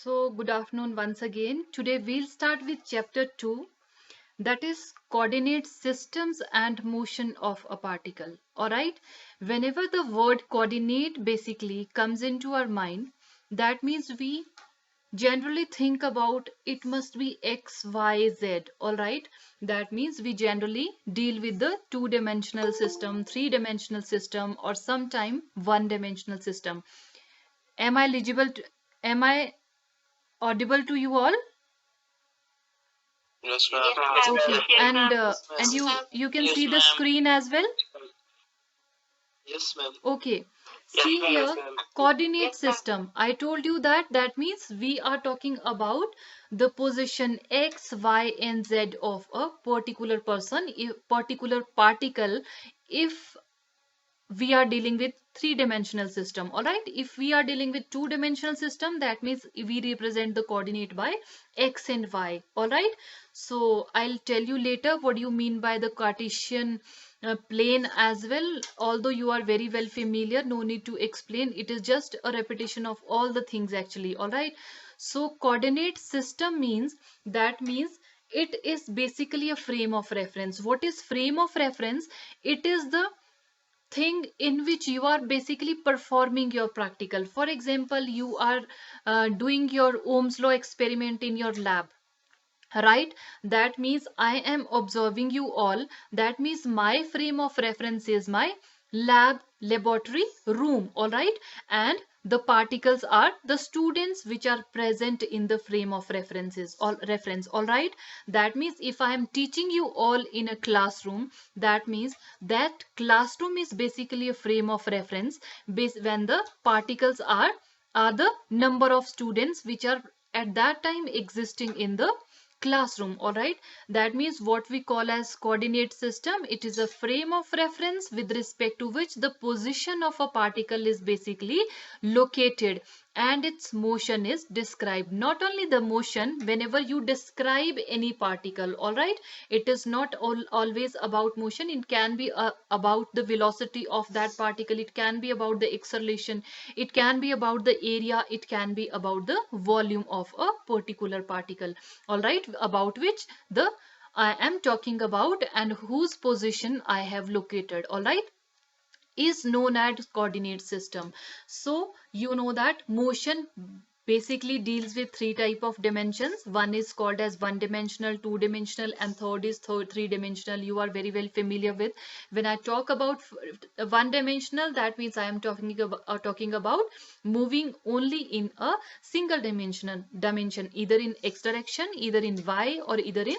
So, good afternoon once again. Today we'll start with chapter 2, that is coordinate systems and motion of a particle. Alright, whenever the word coordinate basically comes into our mind, that means we generally think about it must be X, Y, Z. Alright, that means we generally deal with the two-dimensional system, three-dimensional system, or sometime one-dimensional system. Am I eligible to, am I audible to you all? Yes, ma'am. Okay, and Yes, ma'am. and you can see the screen as well. Yes, ma'am. Okay, see here, coordinate system. I told you that means we are talking about the position X, Y, and Z of a particular person, a particular particle. If we are dealing with three-dimensional system, all right, if we are dealing with two-dimensional system, that means we represent the coordinate by X and Y, all right. So I'll tell you later what do you mean by the Cartesian plane as well, although you are very well familiar, no need to explain, it is just a repetition of all the things actually, all right. So coordinate system means, that means it is basically a frame of reference. What is frame of reference? It is the thing in which you are basically performing your practical. For example, you are doing your Ohm's law experiment in your lab, right? That means I am observing you all. That means my frame of reference is my laboratory room, all right, and the particles are the students which are present in the frame of reference, all right. That means if I am teaching you all in a classroom, that means that classroom is basically a frame of reference when the particles are the number of students which are at that time existing in the classroom, all right. That means what we call as coordinate system, it is a frame of reference with respect to which the position of a particle is basically located and its motion is described. Not only the motion, whenever you describe any particle, all right, it is not always about motion. It can be about the velocity of that particle, it can be about the acceleration, it can be about the area, it can be about the volume of a particular particle, all right, about which the I am talking about and whose position I have located, all right, is known as coordinate system. So you know that motion basically deals with three type of dimensions. One is called as one dimensional, two dimensional, and third is three dimensional. You are very well familiar with. When I talk about one dimensional, that means I am talking about moving only in a single dimension, either in x direction, either in y, or either in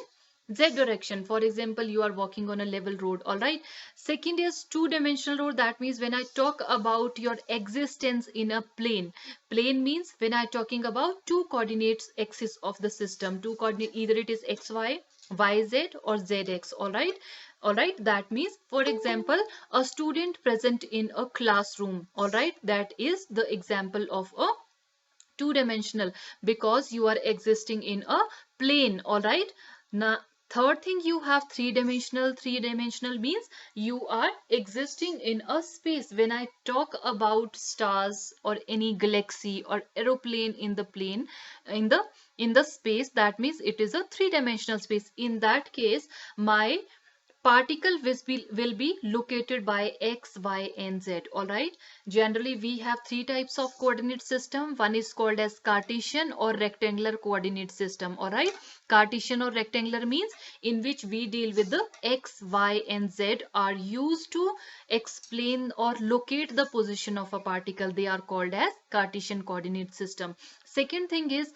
Z direction. For example, you are walking on a level road, all right. Second is two-dimensional road. That means when I talk about your existence in a plane. Plane means when I talking about two coordinates axis of the system. Two coordinate, either it is xy, yz, or zx, all right. All right, that means, for example, a student present in a classroom, all right, that is the example of a two-dimensional because you are existing in a plane, all right. Now third thing, you have three-dimensional. Three-dimensional means you are existing in a space. When I talk about stars or any galaxy or aeroplane in the plane, in the space, that means it is a three-dimensional space. In that case, my particle will be located by x, y, and z, all right. Generally we have three types of coordinate system. One is called as Cartesian or rectangular coordinate system, all right. Cartesian or rectangular means in which we deal with the x, y, and z are used to explain or locate the position of a particle. They are called as Cartesian coordinate system. Second thing is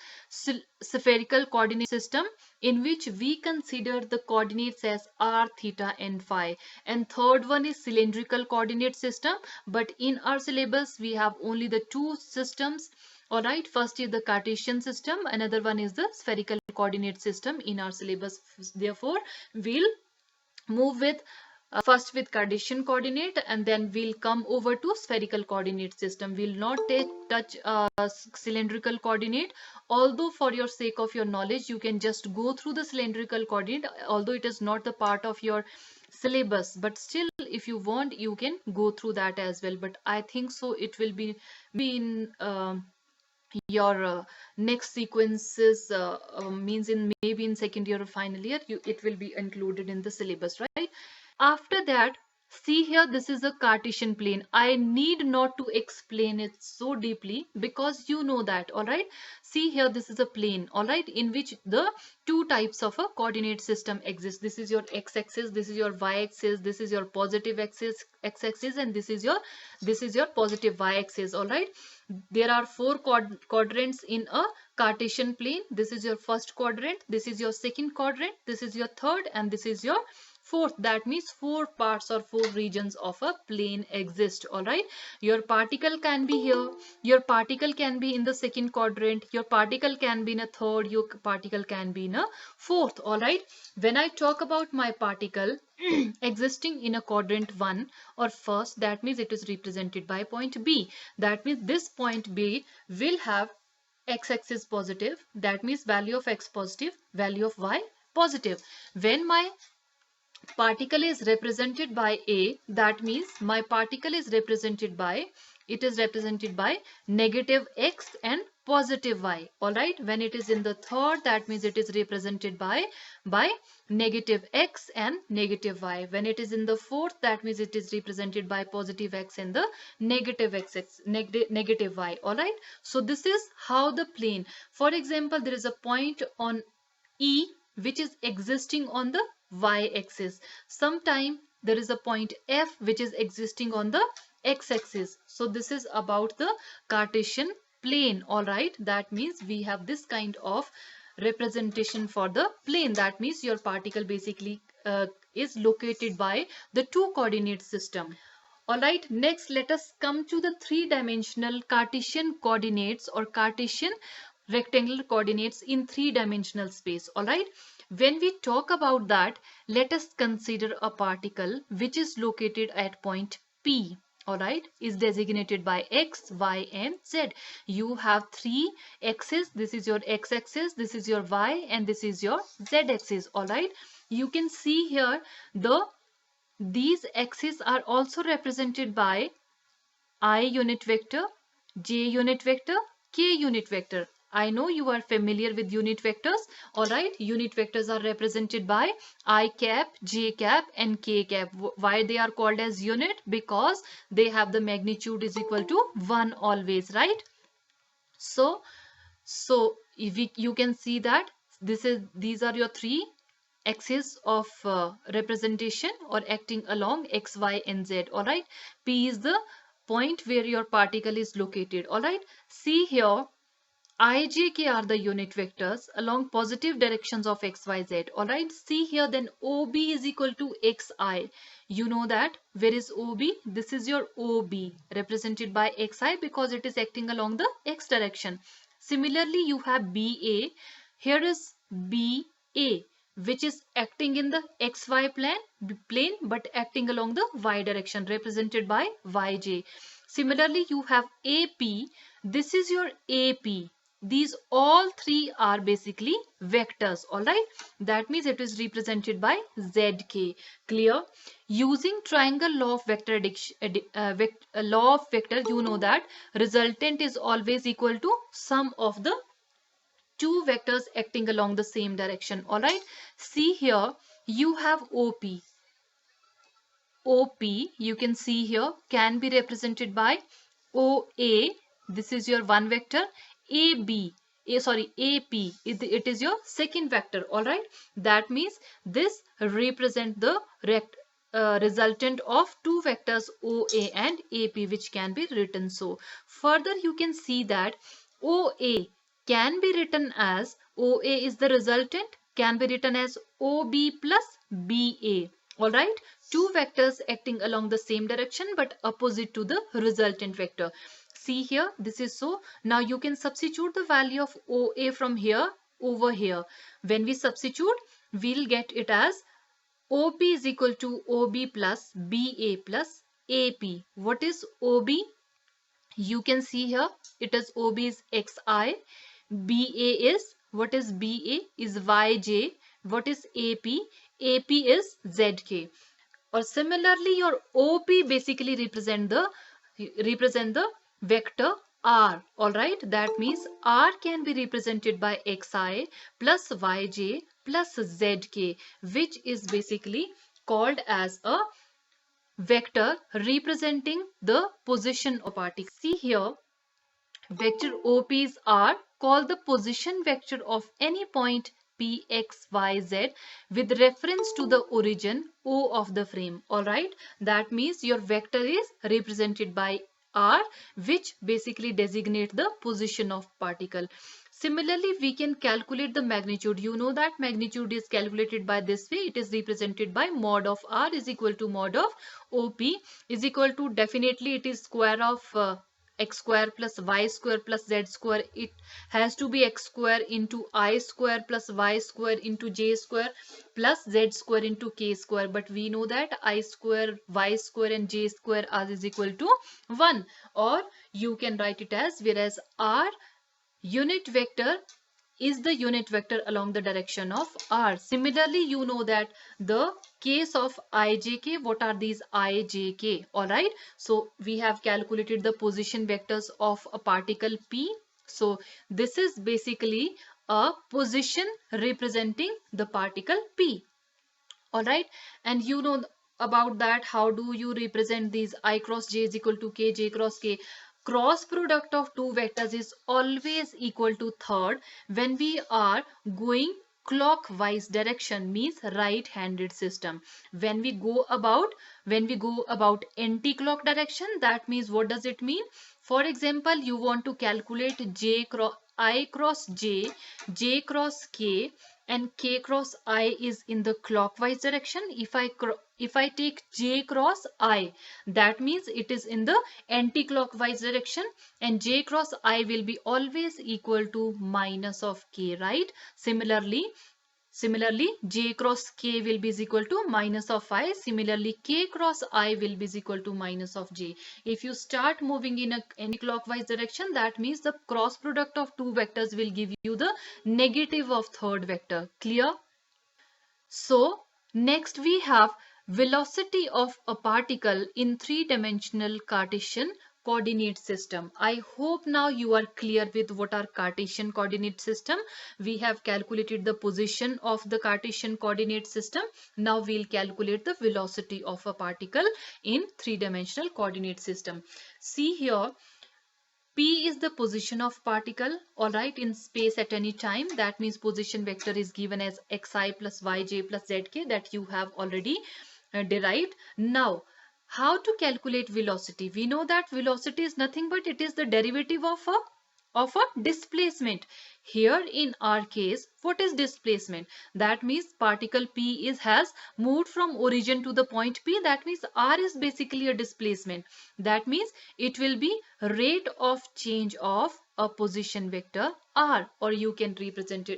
spherical coordinate system, in which we consider the coordinates as r, theta, and phi. And third one is cylindrical coordinate system, but in our syllabus we have only the two systems, all right. First is the Cartesian system, another one is the spherical coordinate system in our syllabus. Therefore we'll move with first with Cartesian coordinate, and then we'll come over to spherical coordinate system. We'll not touch cylindrical coordinate, although for your sake of your knowledge you can just go through the cylindrical coordinate, although it is not the part of your syllabus, but still if you want you can go through that as well. But I think so it will be in your next sequences means in maybe in second year or final year, it will be included in the syllabus, right? After that, see here, this is a Cartesian plane. I need not to explain it so deeply because you know that, all right? See here, this is a plane, all right, in which the two types of a coordinate system exist. This is your x-axis, this is your y-axis, this is your positive axis, x-axis, and this is your positive y-axis, all right? There are four quadrants in a Cartesian plane. This is your first quadrant, this is your second quadrant, this is your third, and this is your fourth. That means four parts or four regions of a plane exist, all right? Your particle can be here, your particle can be in the second quadrant, your particle can be in a third, your particle can be in a fourth, all right? When I talk about my particle existing in a quadrant 1 or first, that means it is represented by point B. That means this point B will have x-axis positive, that means value of x positive, value of y positive. When my particle is represented by A, that means my particle is represented by, it is represented by negative x and positive y, all right? When it is in the third, that means it is represented by negative x and negative y. When it is in the fourth, that means it is represented by positive x and the negative x, negative y, all right? So this is how the plane, for example, there is a point on E which is existing on the y-axis. Sometime there is a point F which is existing on the x-axis. So this is about the Cartesian plane, all right? That means we have this kind of representation for the plane. That means your particle basically is located by the two coordinate system. All right, next let us come to the three-dimensional Cartesian coordinates or Cartesian rectangular coordinates in three-dimensional space. All right, when we talk about that, let us consider a particle which is located at point P. All right, is designated by x, y, and z. You have three axes. This is your x-axis, this is your y, and this is your z-axis. All right, you can see here these axes are also represented by I unit vector, j unit vector, k unit vector. I know you are familiar with unit vectors. All right, unit vectors are represented by I cap, j cap, and k cap. Why they are called as unit? Because they have the magnitude is equal to 1 always, right? So if you can see that these are your three axis of representation or acting along x, y, and z. All right, P is the point where your particle is located. All right, see here, I, j, k are the unit vectors along positive directions of x, y, z. All right, see here, then OB is equal to xi. You know that. Where is OB? This is your OB represented by xi because it is acting along the x direction. Similarly, you have BA. Here is BA, which is acting in the xy plane but acting along the y direction, represented by yj. Similarly, you have AP. This is your AP. These all three are basically vectors, all right? That means it is represented by zk. Clear? Using triangle law of vector law of vector, you know that resultant is always equal to sum of the two vectors acting along the same direction. All right, see here, you have OP, you can see here, can be represented by OA. This is your one vector. AP, it is your second vector. All right, that means this represent the resultant of two vectors OA and AP, which can be written so. Further, you can see that OA can be written as, OA is the resultant, can be written as OB plus BA. All right, two vectors acting along the same direction but opposite to the resultant vector. See here, this is so. Now you can substitute the value of OA from here over here. When we substitute, we'll get it as OP is equal to OB plus BA plus AP. What is OB? You can see here, it is OB is XI. BA is, what is BA? Is YJ. What is AP? AP is ZK. Or similarly, your OP basically represent the vector r. All right, that means r can be represented by xi plus yj plus zk, which is basically called as a vector representing the position of particle. See here, vector OPs are called the position vector of any point P, X, Y, Z with reference to the origin O of the frame. Alright, that means your vector is represented by R, which basically designate the position of particle. Similarly, we can calculate the magnitude. You know that magnitude is calculated by this way. It is represented by mod of R is equal to mod of OP is equal to, definitely it is square of x square plus y square plus z square. It has to be x square into I square plus y square into j square plus z square into k square. But we know that I square, y square and j square is equal to 1. Or you can write it as, whereas r unit vector is the unit vector along the direction of r. Similarly, you know that the case of ijk, what are these ijk? All right, so we have calculated the position vectors of a particle p. So this is basically a position representing the particle p. All right, and you know about that, how do you represent these? I cross j is equal to k, j cross k. Cross product of two vectors is always equal to third when we are going clockwise direction, means right handed system. When we go about anti-clock direction, that means, what does it mean? For example, you want to calculate I cross j, j cross k, and k cross I is in the clockwise direction. If I take j cross I, that means it is in the anti-clockwise direction, and j cross I will be always equal to minus of k, right? Similarly, j cross k will be is equal to minus of I. Similarly, k cross I will be is equal to minus of j. If you start moving in a anti-clockwise direction, that means the cross product of two vectors will give you the negative of third vector. Clear? So next we have velocity of a particle in three-dimensional Cartesian coordinate system. I hope now you are clear with what are Cartesian coordinate system. We have calculated the position of the Cartesian coordinate system. Now we'll calculate the velocity of a particle in three-dimensional coordinate system. See here, P is the position of particle, all right, in space at any time. That means position vector is given as xi plus yj plus zk, that you have already derived. Now, how to calculate velocity? We know that velocity is nothing but it is the derivative of a displacement. Here in our case, what is displacement? That means particle P has moved from origin to the point P. That means R is basically a displacement. That means it will be rate of change of a position vector r, or you can represent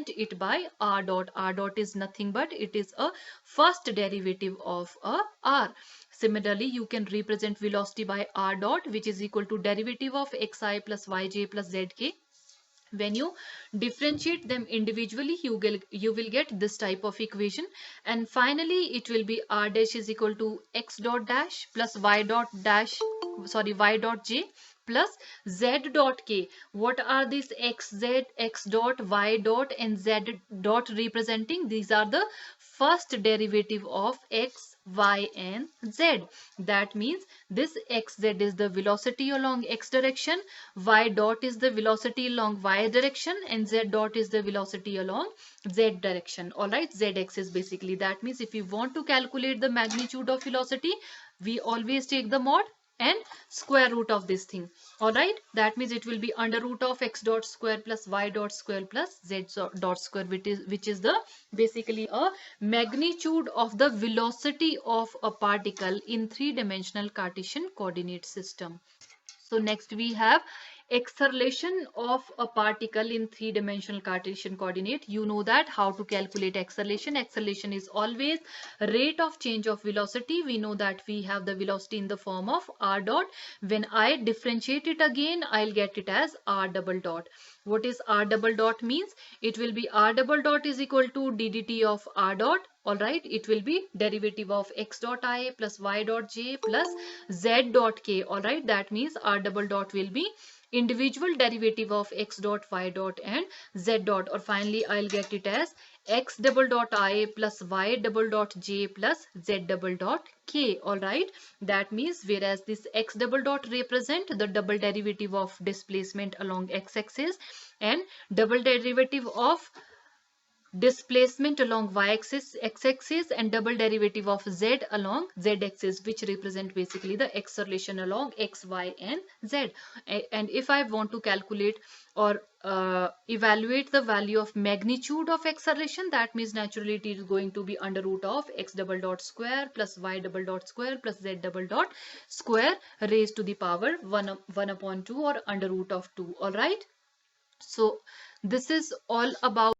it by r dot. R dot is nothing but it is a first derivative of a r. Similarly, you can represent velocity by r dot, which is equal to derivative of xi plus yj plus zk. When you differentiate them individually, you will get this type of equation, and finally it will be r dash is equal to x dot dash plus y dot j plus z dot k. What are these x, z, x dot, y dot and z dot representing? These are the first derivative of x, y and z. That means this xz is the velocity along x direction, y dot is the velocity along y direction, and z dot is the velocity along z direction. Alright, zx is basically, that means if you want to calculate the magnitude of velocity, we always take the mod and square root of this thing. Alright, that means it will be under root of x dot square plus y dot square plus z dot square, which is the basically a magnitude of the velocity of a particle in three-dimensional Cartesian coordinate system. So next we have acceleration of a particle in three-dimensional Cartesian coordinate. You know that how to calculate acceleration. Acceleration is always rate of change of velocity. We know that we have the velocity in the form of r dot. When I differentiate it again, I'll get it as r double dot. What is r double dot means? It will be r double dot is equal to ddt of r dot. All right, it will be derivative of x dot I plus y dot j plus z dot k. All right, that means r double dot will be individual derivative of x dot, y dot and z dot, or finally I'll get it as x double dot I plus y double dot j plus z double dot k. All right, that means whereas this x double dot represent the double derivative of displacement along x-axis and double derivative of displacement along y-axis, x-axis, and double derivative of z along z-axis, which represent basically the acceleration along x, y, and z. And if I want to calculate or evaluate the value of magnitude of acceleration, that means naturally it is going to be under root of x double dot square plus y double dot square plus z double dot square raised to the power 1 upon 2 or under root of 2. All right. So this is all about